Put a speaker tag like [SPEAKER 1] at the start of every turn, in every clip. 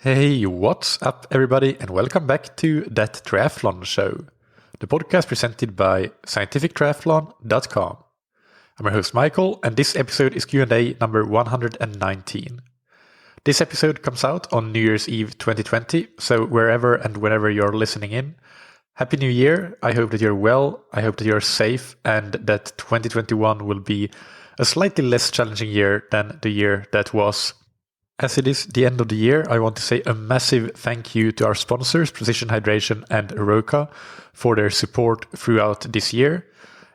[SPEAKER 1] Hey, what's up, everybody, and welcome back to That Triathlon Show, the podcast presented by scientifictriathlon.com. I'm your host, Michael, and this episode is Q&A number 119. This episode comes out on New Year's Eve 2020, so wherever and whenever you're listening in, Happy New Year. I hope that you're well, I hope that you're safe, and that 2021 will be a slightly less challenging year than the year that was. As it is the end of the year, I want to say a massive thank you to our sponsors, Precision Hydration and Roka, for their support throughout this year.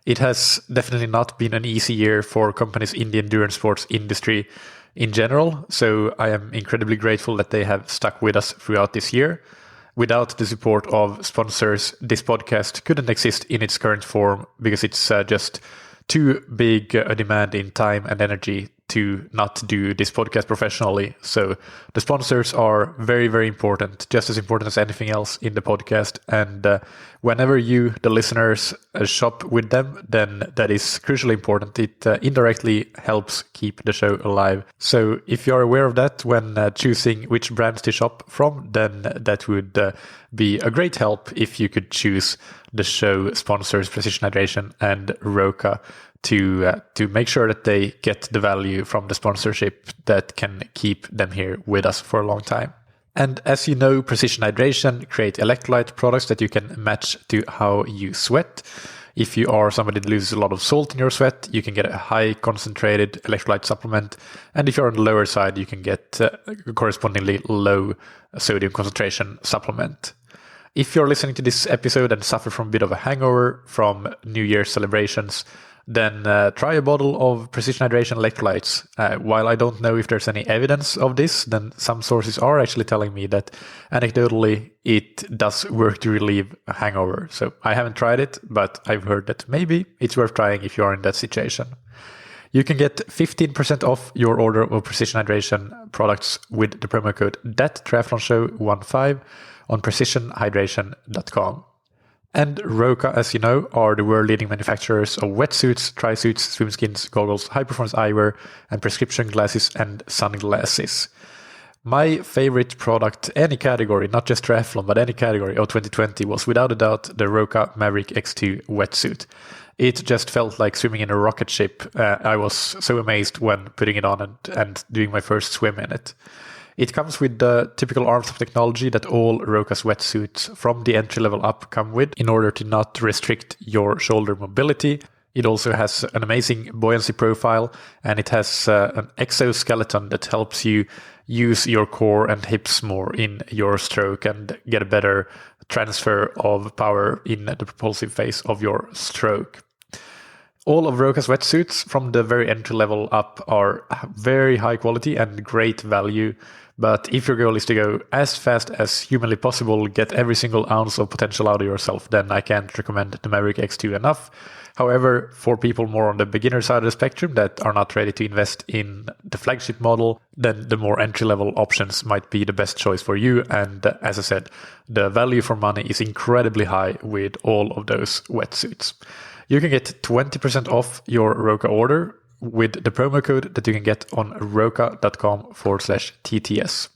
[SPEAKER 1] It has definitely not been an easy year for companies in the endurance sports industry in general, so I am incredibly grateful that they have stuck with us throughout this year. Without the support of sponsors, this podcast couldn't exist in its current form because it's just too big a demand in time and energy to not do this podcast professionally. So the sponsors are very, very important, just as important as anything else in the podcast. And whenever you, the listeners, shop with them, then that is crucially important. It indirectly helps keep the show alive. So if you're aware of that when choosing which brands to shop from, then that would be a great help if you could choose the show sponsors, Precision Hydration and Roka, to make sure that they get the value from the sponsorship that can keep them here with us for a long time. And as you know, Precision Hydration create electrolyte products that you can match to how you sweat. If you are somebody that loses a lot of salt in your sweat, you can get a high concentrated electrolyte supplement. And if you're on the lower side, you can get a correspondingly low sodium concentration supplement. If you're listening to this episode and suffer from a bit of a hangover from New Year's celebrations, then try a bottle of Precision Hydration electrolytes. While I don't know if there's any evidence of this, then some sources are actually telling me that anecdotally it does work to relieve a hangover. So I haven't tried it, but I've heard that maybe it's worth trying if you are in that situation. You can get 15% off your order of Precision Hydration products with the promo code THATTriathlonshow15 on precisionhydration.com. And Roka, as you know, are the world-leading manufacturers of wetsuits, tri-suits, swim skins, goggles, high-performance eyewear, and prescription glasses and sunglasses. My favorite product, any category, not just triathlon, but any category of 2020 was without a doubt the Roka Maverick X2 wetsuit. It just felt like swimming in a rocket ship. I was so amazed when putting it on and doing my first swim in it. It comes with the typical arms of technology that all Roka's wetsuits from the entry level up come with in order to not restrict your shoulder mobility. It also has an amazing buoyancy profile, and it has an exoskeleton that helps you use your core and hips more in your stroke and get a better transfer of power in the propulsive phase of your stroke. All of Roka's wetsuits from the very entry level up are very high quality and great value. But if your goal is to go as fast as humanly possible, get every single ounce of potential out of yourself, then I can't recommend the Maverick X2 enough. However, for people more on the beginner side of the spectrum that are not ready to invest in the flagship model, then the more entry-level options might be the best choice for you. And as I said, the value for money is incredibly high with all of those wetsuits. You can get 20% off your Roka order with the promo code that you can get on roka.com/TTS.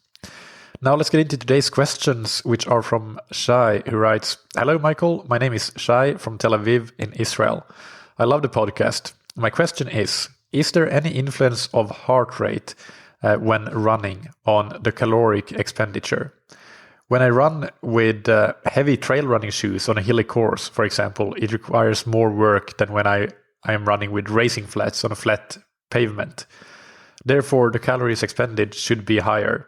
[SPEAKER 1] Now let's get into today's questions, which are from Shai, who writes, "Hello, Michael. My name is Shai from Tel Aviv in Israel. I love the podcast. My question is there any influence of heart rate when running on the caloric expenditure? When I run with heavy trail running shoes on a hilly course, for example, it requires more work than when I am running with racing flats on a flat pavement. Therefore, the calories expended should be higher.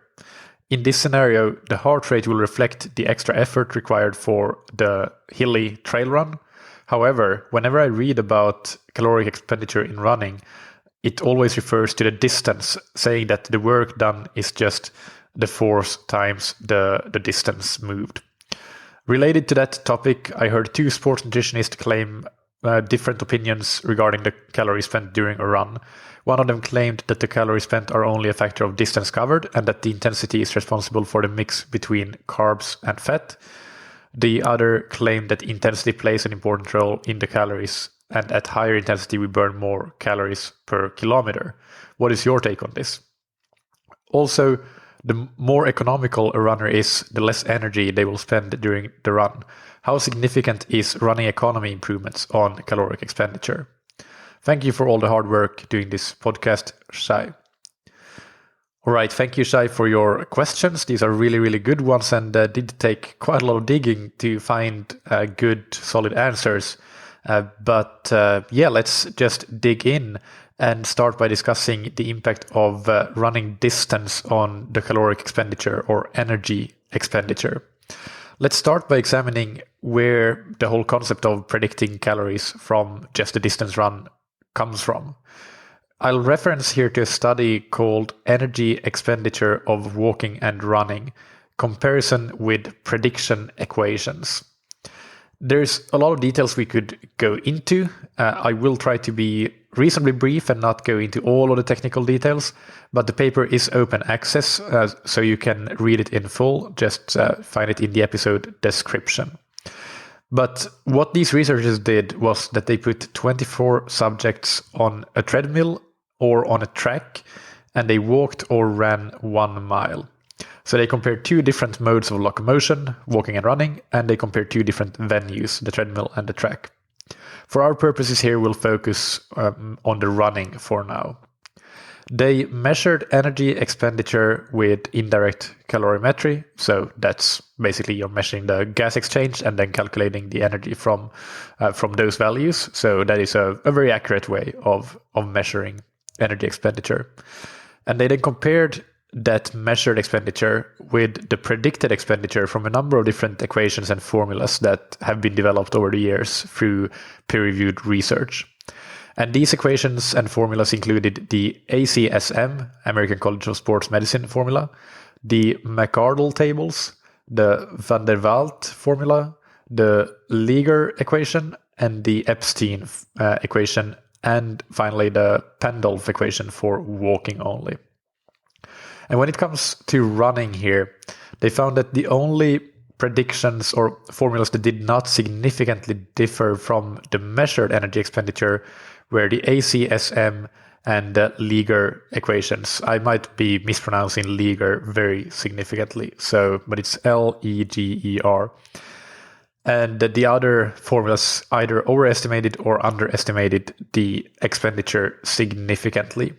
[SPEAKER 1] In this scenario, the heart rate will reflect the extra effort required for the hilly trail run. However, whenever I read about caloric expenditure in running, it always refers to the distance, saying that the work done is just the force times the distance moved. Related to that topic, I heard two sports nutritionists claim different opinions regarding the calories spent during a run. One of them claimed that the calories spent are only a factor of distance covered and that the intensity is responsible for the mix between carbs and fat. The other claimed that intensity plays an important role in the calories, and at higher intensity we burn more calories per kilometer. What is your take on this? Also, The more economical a runner is, the less energy they will spend during the run. How significant is running economy improvements on caloric expenditure? Thank you for all the hard work doing this podcast, Shai. All right, thank you, Shai, for your questions. These are really, really good ones, and did take quite a lot of digging to find good, solid answers. But let's just dig in and start by discussing the impact of running distance on the caloric expenditure or energy expenditure. Let's start by examining where the whole concept of predicting calories from just a distance run comes from. I'll reference here to a study called Energy Expenditure of Walking and Running, Comparison with Prediction Equations. There's a lot of details we could go into. I will try to be reasonably brief and not go into all of the technical details, but the paper is open access, so you can read it in full. Just find it in the episode description. But what these researchers did was that they put 24 subjects on a treadmill or on a track, and they walked or ran 1 mile. So they compared 2 different modes of locomotion, walking and running, and they compared 2 different venues, the treadmill and the track. For our purposes here, we'll focus on the running for now. They measured energy expenditure with indirect calorimetry. So that's basically you're measuring the gas exchange and then calculating the energy from those values. So that is a very accurate way of measuring energy expenditure. And they then compared that measured expenditure with the predicted expenditure from a number of different equations and formulas that have been developed over the years through peer-reviewed research. And these equations and formulas included the ACSM, American College of Sports Medicine formula, the McArdle tables, the van der Waals formula, the Liger equation, and the Epstein equation, and finally the Pandolf equation for walking only. And when it comes to running here, they found that the only predictions or formulas that did not significantly differ from the measured energy expenditure were the ACSM and the Liger equations. I might be mispronouncing Liger very significantly, but it's Leger. And the other formulas either overestimated or underestimated the expenditure significantly.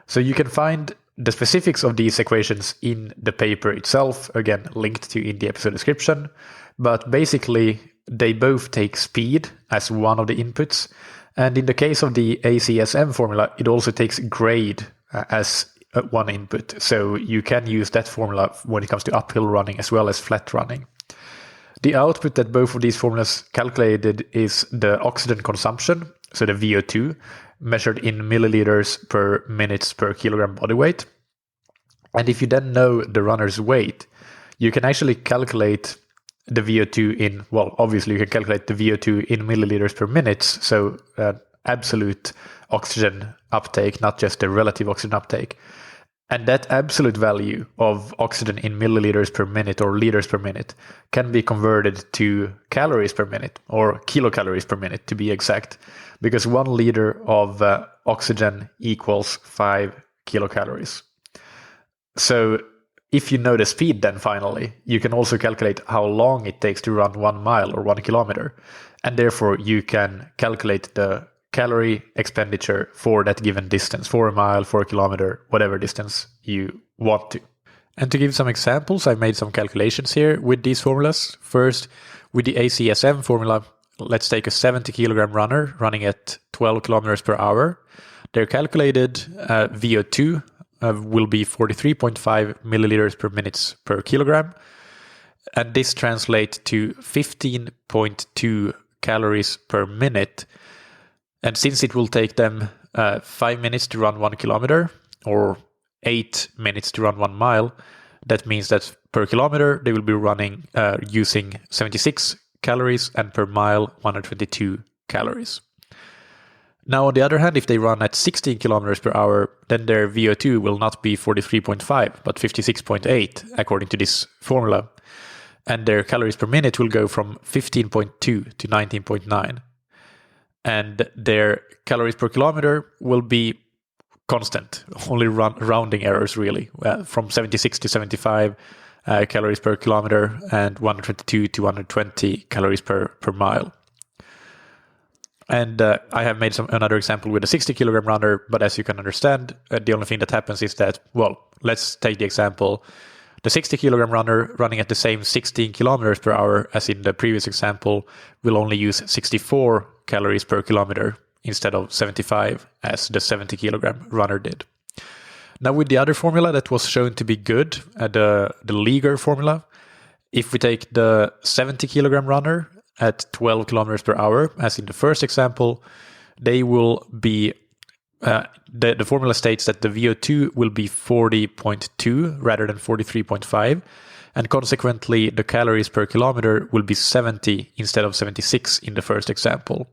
[SPEAKER 1] So you can find the specifics of these equations in the paper itself, again, linked to in the episode description. But basically, they both take speed as one of the inputs. And in the case of the ACSM formula, it also takes grade as one input. So you can use that formula when it comes to uphill running as well as flat running. The output that both of these formulas calculated is the oxygen consumption, so the VO2, measured in milliliters per minutes per kilogram body weight. And if you then know the runner's weight, you can actually calculate the VO2 obviously you can calculate the VO2 in milliliters per minute, so absolute oxygen uptake, not just the relative oxygen uptake. And that absolute value of oxygen in milliliters per minute or liters per minute can be converted to calories per minute or kilocalories per minute to be exact, because 1 liter of oxygen equals 5 kilocalories. So if you know the speed, then finally, you can also calculate how long it takes to run 1 mile or 1 kilometer. And therefore, you can calculate the calorie expenditure for that given distance, for a mile, for a kilometer, whatever distance you want to. And to give some examples, I made some calculations here with these formulas. First, with the ACSM formula, let's take a 70 kilogram runner running at 12 kilometers per hour. Their calculated VO2 will be 43.5 milliliters per minute per kilogram. And this translates to 15.2 calories per minute. And since it will take them 5 minutes to run 1 kilometer or 8 minutes to run 1 mile, that means that per kilometer they will be running using 76 calories and per mile 122 calories. Now, on the other hand, if they run at 16 kilometers per hour, then their VO2 will not be 43.5, but 56.8, according to this formula. And their calories per minute will go from 15.2 to 19.9. And their calories per kilometer will be constant, only rounding errors really, from 76 to 75 calories per kilometer and 122 to 120 calories per mile. And I have made another example with a 60 kilogram runner, but as you can understand, the only thing that happens is that, well, let's take the example. The 60 kilogram runner running at the same 16 kilometers per hour as in the previous example will only use 64 calories per kilometer instead of 75 as the 70 kilogram runner did. Now with the other formula that was shown to be good, the Liger formula, if we take the 70 kilogram runner at 12 kilometers per hour, as in the first example, they will be, the formula states that the VO2 will be 40.2 rather than 43.5, and consequently the calories per kilometer will be 70 instead of 76 in the first example,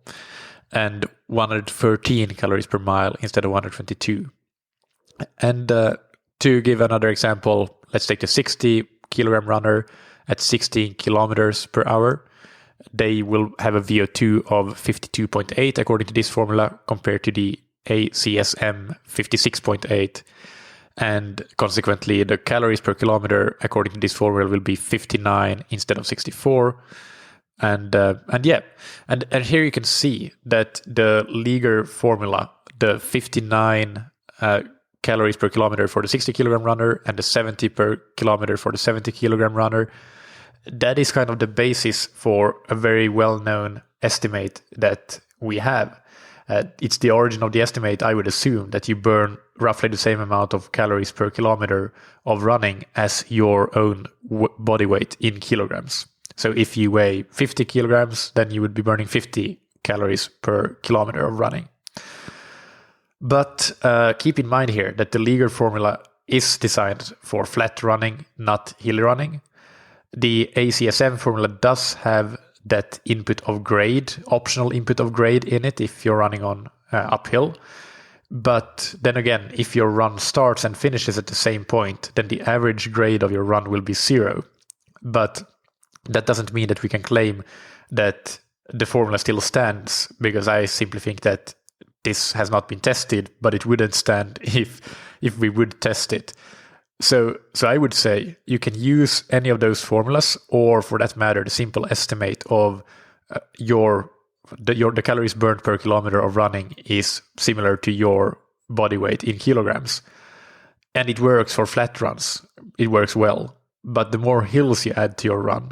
[SPEAKER 1] and 113 calories per mile instead of 122. And to give another example, let's take the 60 kilogram runner at 16 kilometers per hour. They will have a VO2 of 52.8 according to this formula compared to the ACSM 56.8. And consequently, the calories per kilometer according to this formula will be 59 instead of 64. And here you can see that the Liger formula, the 59 calories per kilometer for the 60 kilogram runner and the 70 per kilometer for the 70 kilogram runner, that is kind of the basis for a very well-known estimate that we have. It's the origin of the estimate, I would assume, that you burn roughly the same amount of calories per kilometer of running as your own body weight in kilograms. So if you weigh 50 kilograms, then you would be burning 50 calories per kilometer of running. But keep in mind here that the Liger formula is designed for flat running, not hill running. The ACSM formula does have that input of grade, optional input of grade in it if you're running on uphill. But then again, if your run starts and finishes at the same point, then the average grade of your run will be 0. But that doesn't mean that we can claim that the formula still stands, because I simply think that this has not been tested, but it wouldn't stand if we would test it. So I would say you can use any of those formulas, or for that matter, the simple estimate of the calories burned per kilometer of running is similar to your body weight in kilograms. And it works for flat runs. It works well. But the more hills you add to your run,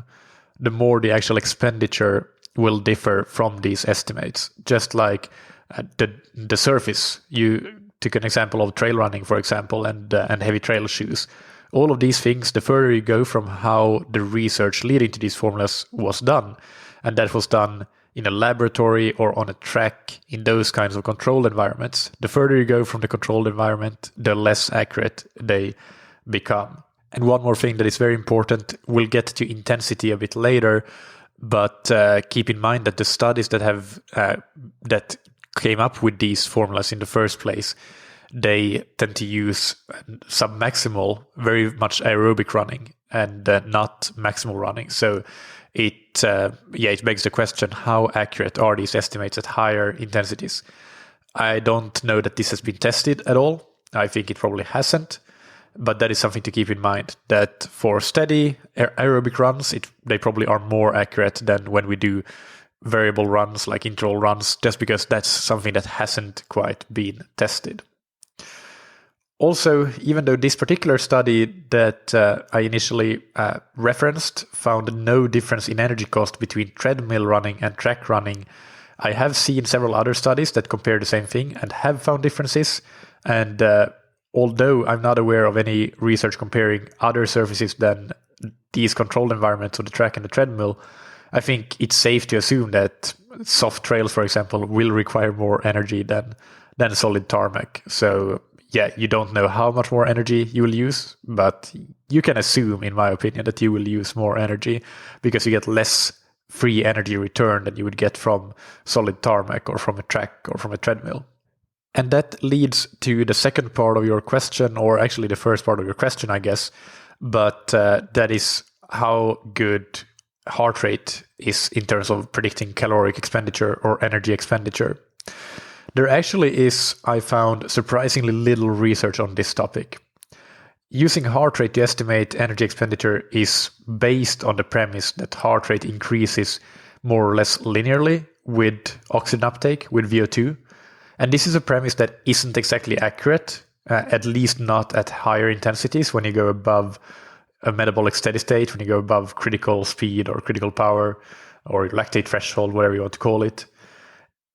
[SPEAKER 1] the more the actual expenditure will differ from these estimates. Just like the surface, you took an example of trail running, for example, and heavy trail shoes. All of these things, the further you go from how the research leading to these formulas was done, and that was done in a laboratory or on a track in those kinds of controlled environments, the further you go from the controlled environment, the less accurate they become. And one more thing that is very important, we'll get to intensity a bit later, but keep in mind that the studies that have that came up with these formulas in the first place, they tend to use sub-maximal, very much aerobic running and not maximal running. So it begs the question, how accurate are these estimates at higher intensities? I don't know that this has been tested at all. I think it probably hasn't, but that is something to keep in mind, that for steady aerobic runs, they probably are more accurate than when we do variable runs like interval runs, just because that's something that hasn't quite been tested. Also, even though this particular study that I initially referenced found no difference in energy cost between treadmill running and track running, I have seen several other studies that compare the same thing and have found differences. And although I'm not aware of any research comparing other surfaces than these controlled environments of the track and the treadmill, I think it's safe to assume that soft trails, for example, will require more energy than solid tarmac. So yeah, you don't know how much more energy you will use, but you can assume, in my opinion, that you will use more energy because you get less free energy return than you would get from solid tarmac or from a track or from a treadmill. And that leads to the second part of your question, or actually the first part of your question, I guess, but that is how good heart rate is in terms of predicting caloric expenditure or energy expenditure. There actually is, I found, surprisingly little research on this topic. Using heart rate to estimate energy expenditure is based on the premise that heart rate increases more or less linearly with oxygen uptake, with VO2. And this is a premise that isn't exactly accurate, at least not at higher intensities when you go above a metabolic steady state, when you go above critical speed or critical power or lactate threshold, whatever you want to call it.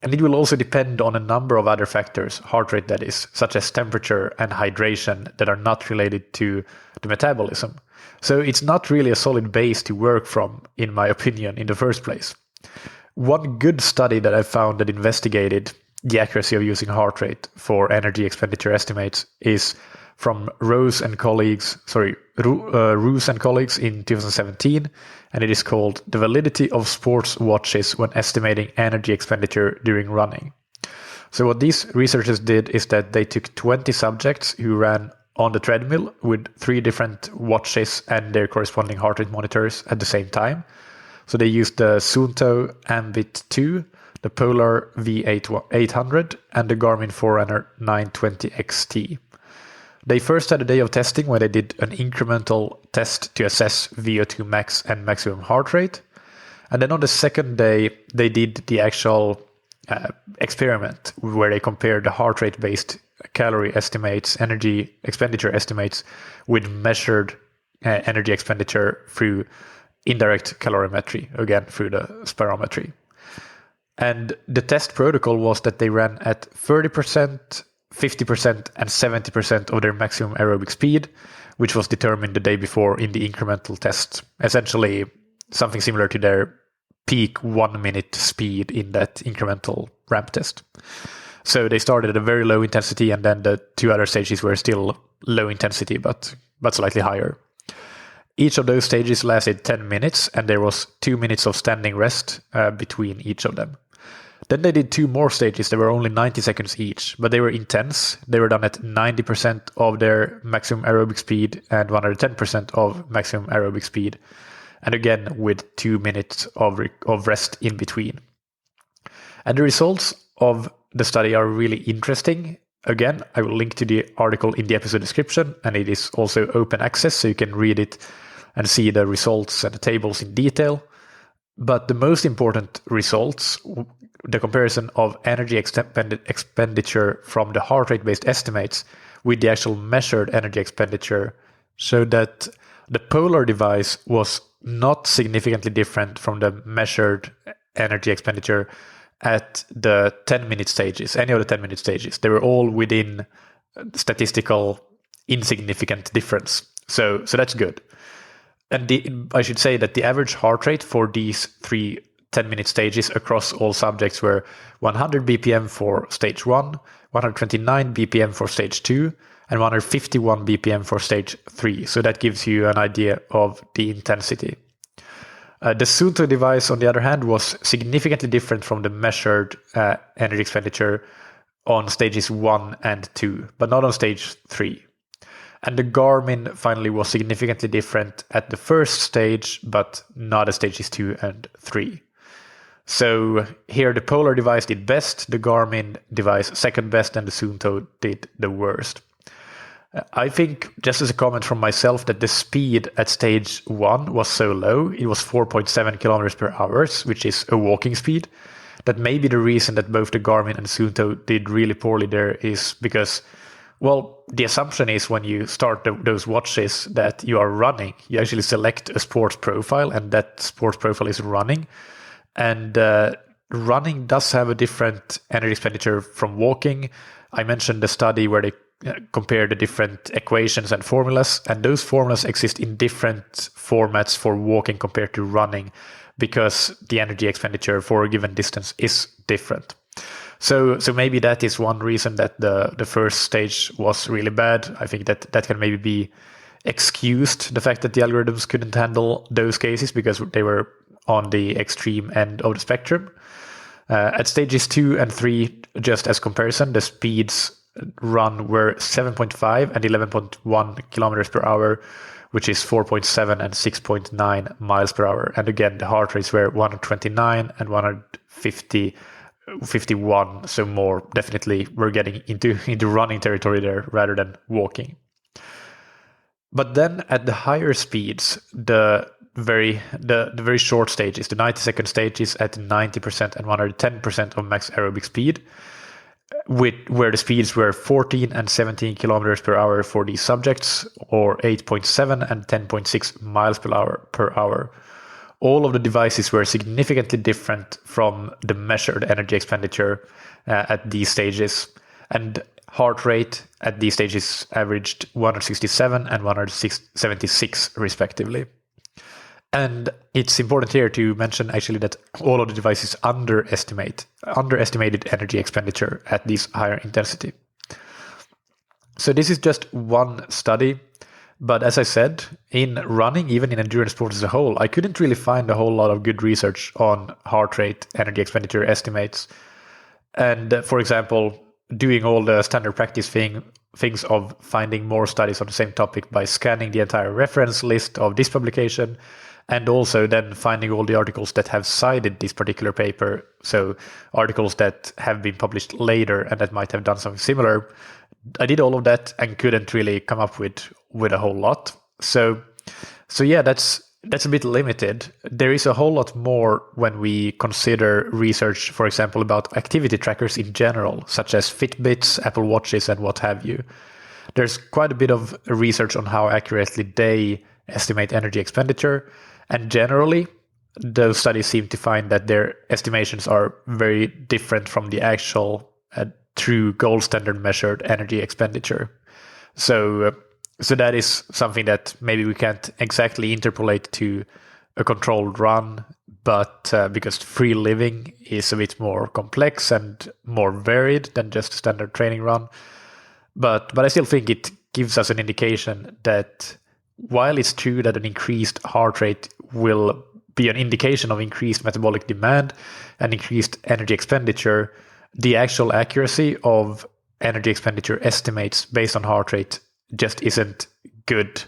[SPEAKER 1] And it will also depend on a number of other factors, heart rate that is, such as temperature and hydration that are not related to the metabolism. So it's not really a solid base to work from, in my opinion, in the first place. One good study that I found that investigated the accuracy of using heart rate for energy expenditure estimates is from Roos and colleagues in 2017, and it is called The Validity of Sports Watches when Estimating Energy Expenditure During Running. So what these researchers did is that they took 20 subjects who ran on the treadmill with 3 different watches and their corresponding heart rate monitors at the same time. So they used the Suunto Ambit 2, the Polar V800, and the Garmin Forerunner 920 XT. They first had a day of testing where they did an incremental test to assess VO2 max and maximum heart rate. And then on the second day, they did the actual experiment where they compared the heart rate based calorie estimates, energy expenditure estimates with measured energy expenditure through indirect calorimetry, again through the spirometry. And the test protocol was that they ran at 30%, 50% and 70% of their maximum aerobic speed, which was determined the day before in the incremental test. Essentially something similar to their peak 1 minute speed in that incremental ramp test. So they started at a very low intensity, and then the 2 other stages were still low intensity, but slightly higher. Each of those stages lasted 10 minutes, and there was 2 minutes of standing rest between each of them. Then they did 2 more stages that were only 90 seconds each, but they were intense. They were done at 90% of their maximum aerobic speed and 110% of maximum aerobic speed. And again, with 2 minutes of rest in between. And the results of the study are really interesting. Again, I will link to the article in the episode description, and it is also open access, so you can read it and see the results and the tables in detail. But the most important results, the comparison of energy expenditure from the heart rate based estimates with the actual measured energy expenditure, showed that the Polar device was not significantly different from the measured energy expenditure at the 10-minute stages, any of the 10-minute stages. They were all within statistical insignificant difference. So that's good. And I should say that the average heart rate for these 3 10-minute stages across all subjects were 100 BPM for stage 1, 129 BPM for stage 2, and 151 BPM for stage 3. So that gives you an idea of the intensity. The Suunto device, on the other hand, was significantly different from the measured energy expenditure on stages 1 and 2, but not on stage 3. And the Garmin finally was significantly different at the first stage, but not at stages 2 and 3. So here the Polar device did best, the Garmin device second best, and the Suunto did the worst. I think, just as a comment from myself, that the speed at stage 1 was so low, it was 4.7 kilometers per hour, which is a walking speed. That may be the reason that both the Garmin and Suunto did really poorly there, is because, well, the assumption is when you start those watches that you are running, you actually select a sports profile, and that sports profile is running. And running does have a different energy expenditure from walking. I mentioned the study where they compare the different equations and formulas, and those formulas exist in different formats for walking compared to running, because the energy expenditure for a given distance is different. So maybe that is one reason that the first stage was really bad. I think that can maybe be excused, the fact that the algorithms couldn't handle those cases because they were on the extreme end of the spectrum. At stages 2 and 3, just as comparison, the speeds run were 7.5 and 11.1 kilometers per hour, which is 4.7 and 6.9 miles per hour. And again, the heart rates were 129 and 150 51, so more definitely we're getting into running territory there rather than walking. But then at the higher speeds, the very short stages, the 90-second stages at 90% and 110% of max aerobic speed, where the speeds were 14 and 17 kilometers per hour for these subjects, or 8.7 and 10.6 miles per hour. All of the devices were significantly different from the measured energy expenditure at these stages, and heart rate at these stages averaged 167 and 176 respectively. And it's important here to mention actually that all of the devices underestimated energy expenditure at this higher intensity. So this is just one study, but as I said, in running, even in endurance sports as a whole, I couldn't really find a whole lot of good research on heart rate energy expenditure estimates. And for example, doing all the standard practice things of finding more studies on the same topic by scanning the entire reference list of this publication, and also then finding all the articles that have cited this particular paper, so articles that have been published later and that might have done something similar. I did all of that and couldn't really come up with a whole lot. So yeah, that's a bit limited. There is a whole lot more when we consider research, for example, about activity trackers in general, such as Fitbits, Apple Watches, and what have you. There's quite a bit of research on how accurately they estimate energy expenditure, and generally, those studies seem to find that their estimations are very different from the actual true gold standard measured energy expenditure. So that is something that maybe we can't exactly interpolate to a controlled run, but because free living is a bit more complex and more varied than just a standard training run. But I still think it gives us an indication that while it's true that an increased heart rate will be an indication of increased metabolic demand and increased energy expenditure, the actual accuracy of energy expenditure estimates based on heart rate just isn't good.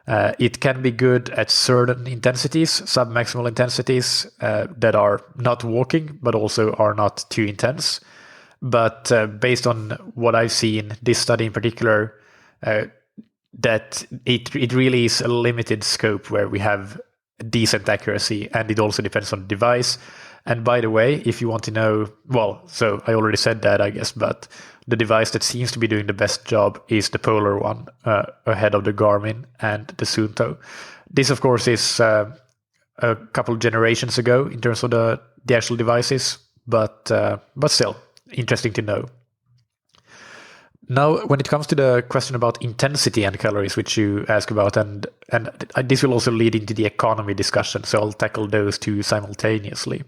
[SPEAKER 1] It can be good at certain intensities, sub-maximal intensities that are not walking, but also are not too intense. But based on what I've seen, this study in particular, that it really is a limited scope where we have decent accuracy, and it also depends on the device. And by the way, if you want to know, well, so I already said that, I guess, but the device that seems to be doing the best job is the Polar one, ahead of the Garmin and the Suunto. This, of course, is a couple of generations ago in terms of the actual devices, but still interesting to know. Now, when it comes to the question about intensity and calories, which you ask about, and this will also lead into the economy discussion, so I'll tackle those two simultaneously.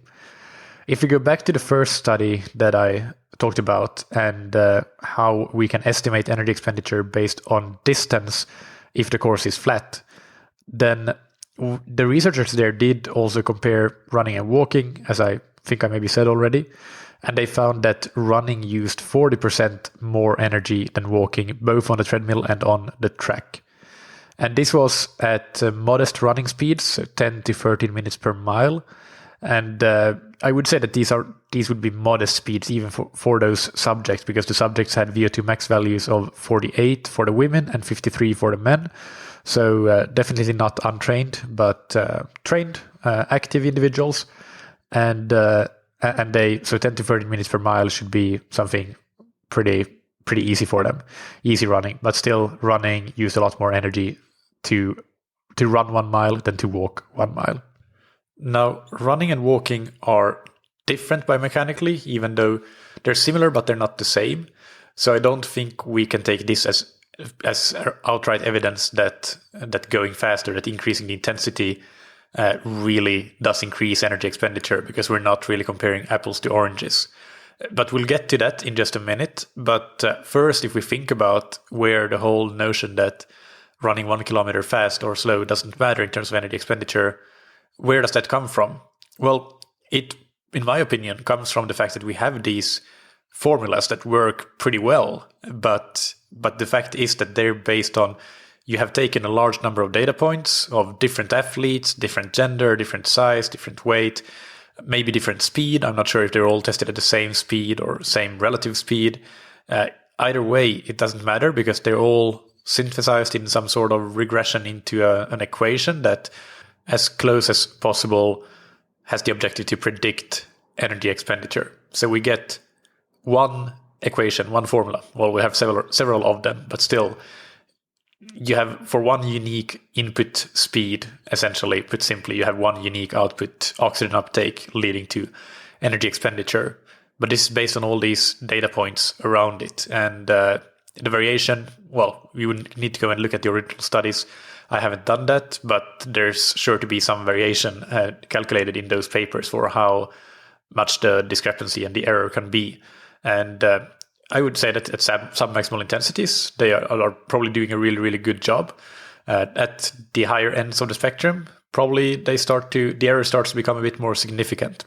[SPEAKER 1] If we go back to the first study that I talked about and how we can estimate energy expenditure based on distance if the course is flat, then the researchers there did also compare running and walking, as I think I maybe said already. And they found that running used 40% more energy than walking, both on the treadmill and on the track. And this was at modest running speeds, so 10 to 13 minutes per mile. And I would say that these would be modest speeds even for those subjects, because the subjects had VO2 max values of 48 for the women and 53 for the men. So definitely not untrained, but trained, active individuals. And they, so 10 to 13 minutes per mile should be something pretty easy for them, easy running, but still running used a lot more energy to run 1 mile than to walk 1 mile. Now, running and walking are different biomechanically, even though they're similar, but they're not the same. So I don't think we can take this as outright evidence that going faster, that increasing the intensity really does increase energy expenditure, because we're not really comparing apples to oranges. But we'll get to that in just a minute. But first, if we think about where the whole notion that running 1 kilometer fast or slow doesn't matter in terms of energy expenditure, where does that come from? Well, it, in my opinion, comes from the fact that we have these formulas that work pretty well. But the fact is that they're based on, you have taken a large number of data points of different athletes, different gender, different size, different weight, maybe different speed. I'm not sure if they're all tested at the same speed or same relative speed. Either way, it doesn't matter because they're all synthesized in some sort of regression into an equation that, as close as possible, has the objective to predict energy expenditure. So we get one equation, one formula. Well, we have several of them, but still, you have for one unique input speed, essentially, put simply, you have one unique output oxygen uptake leading to energy expenditure. But this is based on all these data points around it. And the variation, well, you would need to go and look at the original studies. I haven't done that, but there's sure to be some variation calculated in those papers for how much the discrepancy and the error can be. And I would say that at sub-maximal intensities, they are probably doing a really, really good job. At the higher ends of the spectrum, probably the error starts to become a bit more significant.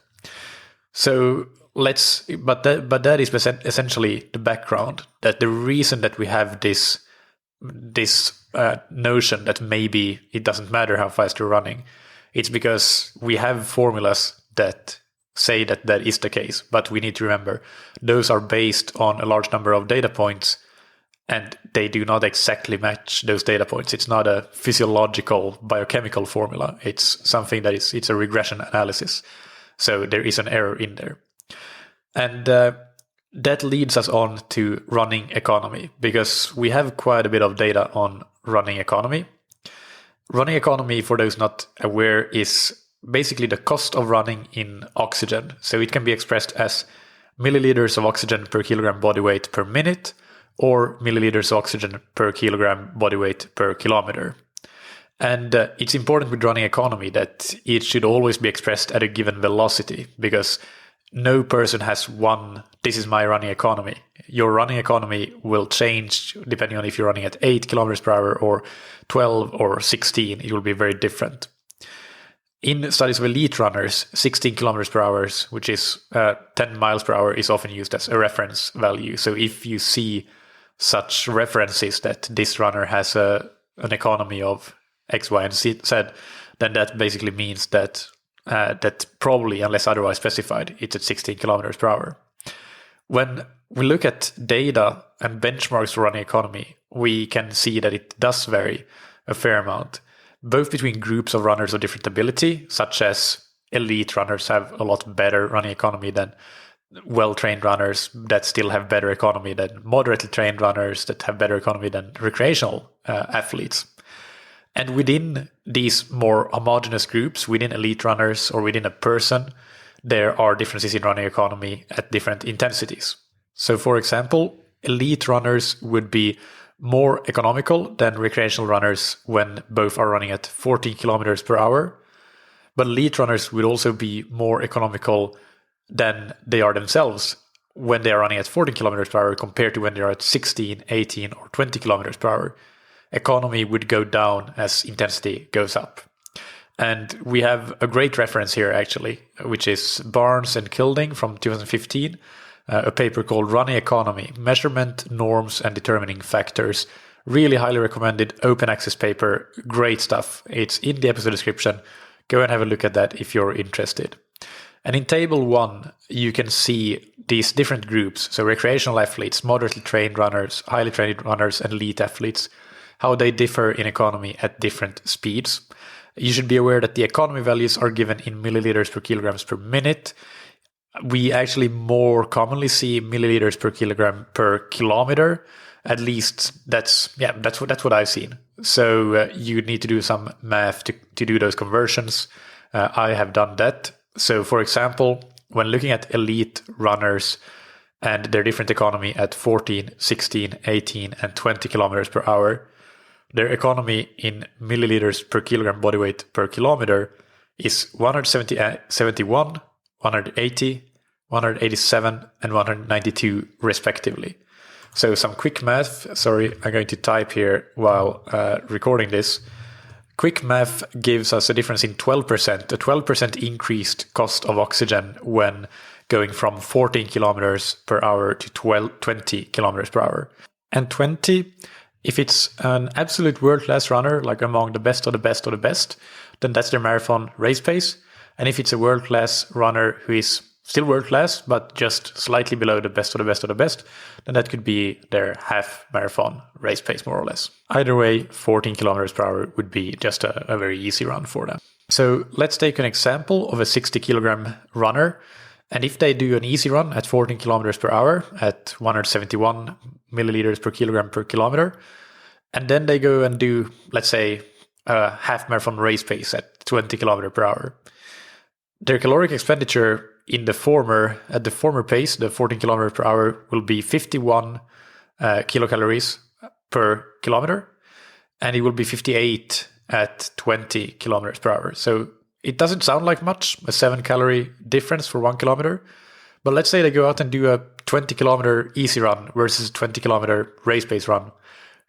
[SPEAKER 1] So but that is essentially the background, that the reason that we have this notion that maybe it doesn't matter how fast you're running, it's because we have formulas that say that that is the case. But we need to remember those are based on a large number of data points, and they do not exactly match those data points. It's not a physiological biochemical formula. It's something it's a regression analysis. So there is an error in there. And that leads us on to running economy, because we have quite a bit of data on running economy. Running economy, for those not aware, is basically the cost of running in oxygen. So it can be expressed as milliliters of oxygen per kilogram body weight per minute, or milliliters of oxygen per kilogram body weight per kilometer. And it's important with running economy that it should always be expressed at a given velocity, because no person has this is my running economy. Your running economy will change depending on if you're running at 8 kilometers per hour or 12 or 16. It will be very different. In studies of elite runners, 16 kilometers per hour, which is 10 miles per hour, is often used as a reference value. So if you see such references that this runner has an economy of X, Y, and Z, then that basically means that probably, unless otherwise specified, it's at 16 kilometers per hour. When we look at data and benchmarks for running economy, we can see that it does vary a fair amount, both between groups of runners of different ability, such as elite runners have a lot better running economy than well-trained runners that still have better economy than moderately trained runners that have better economy than recreational athletes. And within these more homogeneous groups, within elite runners or within a person, there are differences in running economy at different intensities. So for example, elite runners would be more economical than recreational runners when both are running at 14 kilometers per hour. But elite runners would also be more economical than they are themselves when they are running at 14 kilometers per hour compared to when they are at 16, 18, or 20 kilometers per hour. Economy would go down as intensity goes up. And we have a great reference here, actually, which is Barnes and Kilding from 2015, a paper called Running Economy, Measurement, Norms, and Determining Factors. Really highly recommended, open access paper, great stuff. It's in the episode description. Go and have a look at that if you're interested. And in table 1, you can see these different groups. So recreational athletes, moderately trained runners, highly trained runners, and elite athletes, how they differ in economy at different speeds. You should be aware that the economy values are given in milliliters per kilograms per minute. We actually more commonly see milliliters per kilogram per kilometer. At least that's what I've seen. So you need to do some math to do those conversions. I have done that. So for example, when looking at elite runners and their different economy at 14, 16, 18, and 20 kilometers per hour, their economy in milliliters per kilogram body weight per kilometer is 171, 180, 187, and 192 respectively. So some quick math. Sorry, I'm going to type here while recording this. Quick math gives us a difference in 12%, a 12% increased cost of oxygen when going from 14 kilometers per hour to 20 kilometers per hour. And 20, if it's an absolute world-class runner, like among the best of the best of the best, then that's their marathon race pace. And if it's a world-class runner who is still world-class, but just slightly below the best of the best of the best, then that could be their half marathon race pace, more or less. Either way, 14 kilometers per hour would be just a very easy run for them. So let's take an example of a 60 kilogram runner. And if they do an easy run at 14 kilometers per hour at 171 milliliters per kilometer, and then they go and do, let's say, a half marathon race pace at 20 kilometers per hour, their caloric expenditure at the former pace, the 14 kilometers per hour, will be 51 kilocalories per kilometer, and it will be 58 at 20 kilometers per hour. So it doesn't sound like much, a 7-calorie difference for 1 kilometer. But let's say they go out and do a 20-kilometer easy run versus a 20-kilometer race pace run.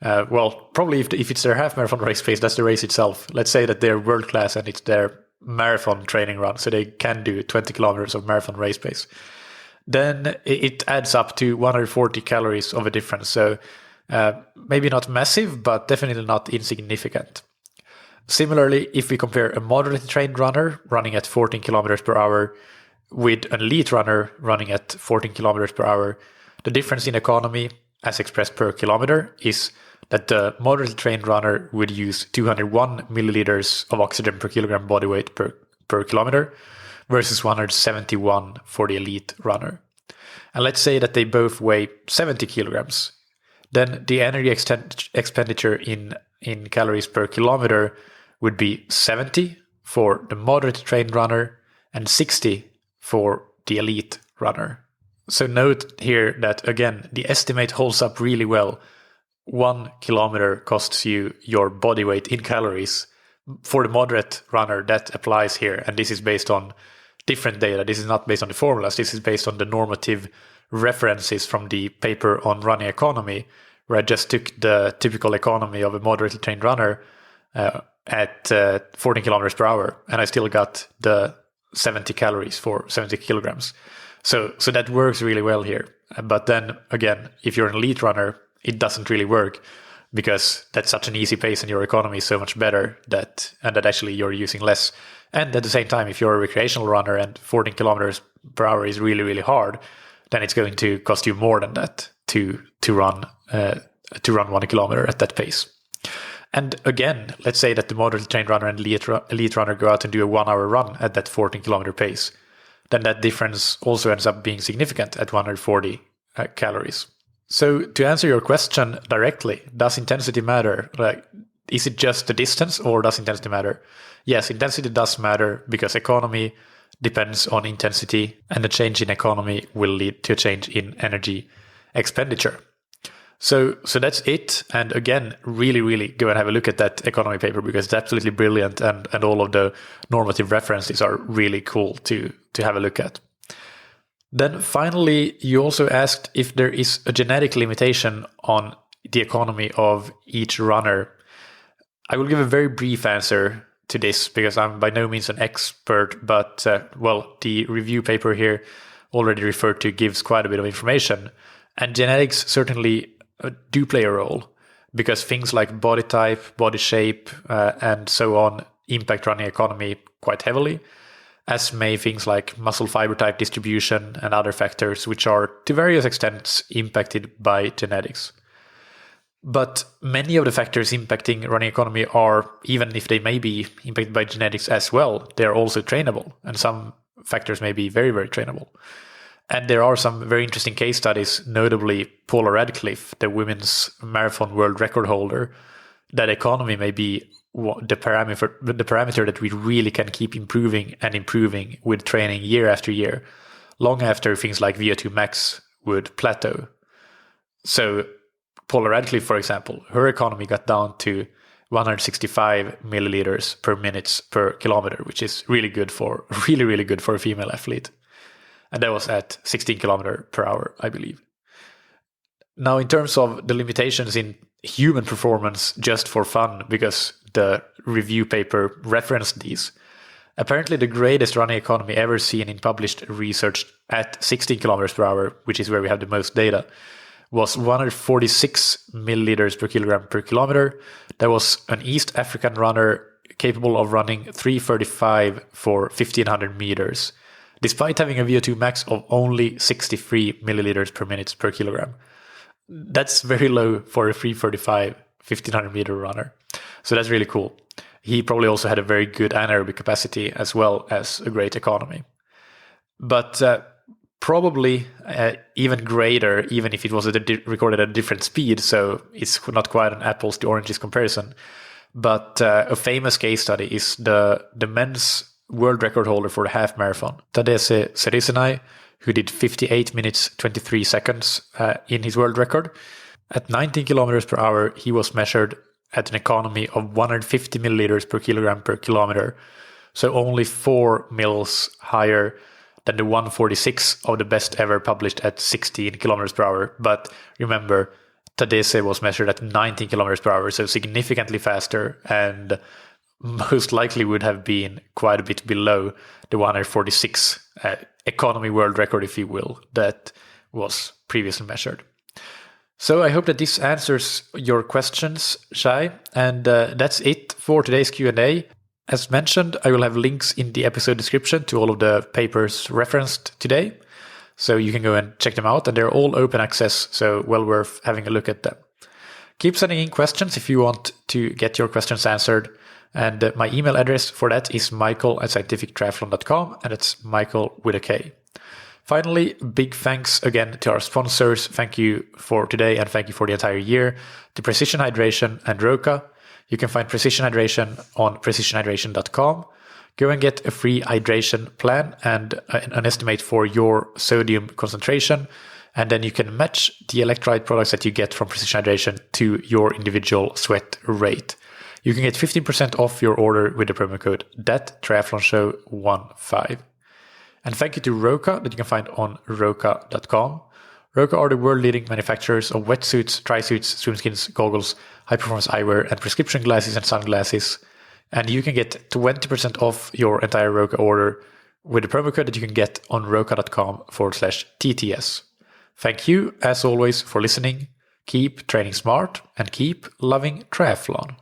[SPEAKER 1] Well, probably if it's their half marathon race pace, that's the race itself. Let's say that they're world class and it's their marathon training run, so they can do 20 kilometers of marathon race pace. Then it adds up to 140 calories of a difference. So maybe not massive, but definitely not insignificant. Similarly, if we compare a moderately trained runner running at 14 kilometers per hour with an elite runner running at 14 kilometers per hour, the difference in economy as expressed per kilometer is that the moderately trained runner would use 201 milliliters of oxygen per kilogram body weight per kilometer versus 171 for the elite runner. And let's say that they both weigh 70 kilograms. Then the energy expenditure in calories per kilometer would be 70 for the moderately trained runner and 60 for the elite runner. So note here that, again, the estimate holds up really well. 1 kilometer costs you your body weight in calories. For the moderate runner, that applies here. And this is based on different data. This is not based on the formulas. This is based on the normative references from the paper on running economy, where I just took the typical economy of a moderately trained runner at 14 kilometers per hour. And I still got the 70 calories for 70 kilograms. So that works really well here. But then again, if you're an elite runner, it doesn't really work because that's such an easy pace and your economy is so much better that actually you're using less. And at the same time, if you're a recreational runner and 14 kilometers per hour is really, really hard, then it's going to cost you more than that to run 1 kilometer at that pace. And again, let's say that the moderately trained runner and elite runner go out and do a 1 hour run at that 14 kilometer pace. Then that difference also ends up being significant at 140 calories. So to answer your question directly, does intensity matter? Like, is it just the distance or does intensity matter? Yes, intensity does matter because economy depends on intensity and a change in economy will lead to a change in energy expenditure. So that's it. And again, really, really go and have a look at that economy paper because it's absolutely brilliant and all of the normative references are really cool to have a look at. Then finally, you also asked if there is a genetic limitation on the economy of each runner. I will give a very brief answer to this because I'm by no means an expert, but the review paper here already referred to gives quite a bit of information. And genetics certainly do play a role because things like body type, body shape, and so on impact running economy quite heavily, as may things like muscle fiber type distribution and other factors which are to various extents impacted by genetics. But many of the factors impacting running economy are, even if they may be impacted by genetics as well, they're also trainable, and some factors may be very, very trainable. And there are some very interesting case studies, notably Paula Radcliffe, the women's marathon world record holder, that economy may be the parameter that we really can keep improving and improving with training year after year, long after things like VO2 max would plateau. So Paula Radcliffe, for example, her economy got down to 165 milliliters per minute per kilometer, which is really good for a female athlete. And that was at 16 kilometers per hour, I believe. Now, in terms of the limitations in human performance, just for fun, because the review paper referenced these, apparently the greatest running economy ever seen in published research at 16 kilometers per hour, which is where we have the most data, was 146 milliliters per kilogram per kilometer. There was an East African runner capable of running 3:35 for 1500 meters, despite having a VO2 max of only 63 milliliters per minute per kilogram. That's very low for a 3:35 1500 meter runner. So that's really cool. He probably also had a very good anaerobic capacity as well as a great economy. But probably even greater, even if it was recorded at a different speed, so it's not quite an apples to oranges comparison. But a famous case study is the men's world record holder for the half marathon, Tadesse Serisenai, who did 58 minutes 23 seconds in his world record. At 19 kilometers per hour, he was measured at an economy of 150 milliliters per kilogram per kilometer, so only 4 mils higher than the 146 of the best ever published at 16 kilometers per hour. But remember, Tadesse was measured at 19 kilometers per hour, so significantly faster, and most likely would have been quite a bit below the 146 economy world record, if you will, that was previously measured. So I hope that this answers your questions, Shai, and that's it for today's Q&A. As mentioned, I will have links in the episode description to all of the papers referenced today, so you can go and check them out, and they're all open access, so well worth having a look at them. Keep sending in questions if you want to get your questions answered, and my email address for that is michael@scientifictriathlon.com, and it's Michael with a K. Finally, big thanks again to our sponsors. Thank you for today and thank you for the entire year to Precision Hydration and Roka. You can find Precision Hydration on precisionhydration.com. Go and get a free hydration plan and an estimate for your sodium concentration. And then you can match the electrolyte products that you get from Precision Hydration to your individual sweat rate. You can get 15% off your order with the promo code THATTriathlonshow15. And thank you to Roka that you can find on roka.com. Roka are the world-leading manufacturers of wetsuits, tri-suits, swimskins, goggles, high-performance eyewear, and prescription glasses and sunglasses. And you can get 20% off your entire Roka order with the promo code that you can get on roka.com/TTS. Thank you, as always, for listening. Keep training smart and keep loving triathlon.